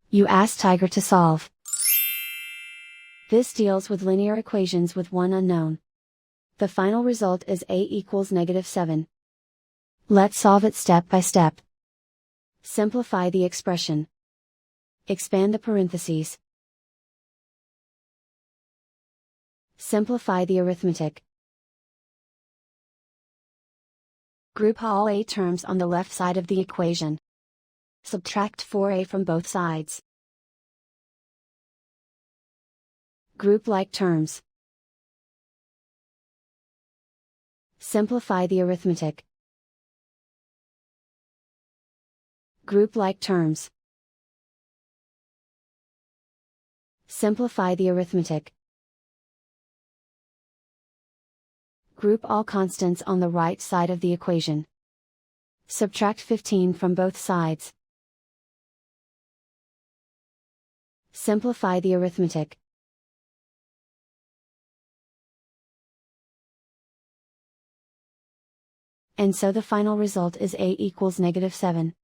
You ask Tiger to solve. This deals with linear equations with one unknown. The final result is a equals -7. Let's solve it step by step. Simplify the expression. Expand the parentheses. Simplify the arithmetic. Group all a terms on the left side of the equation. Subtract 4a from both sides. Group like terms. Simplify the arithmetic. Group like terms. Simplify the arithmetic. Group all constants on the right side of the equation. Subtract 15 from both sides. Simplify the arithmetic. And so the final result is a equals -7.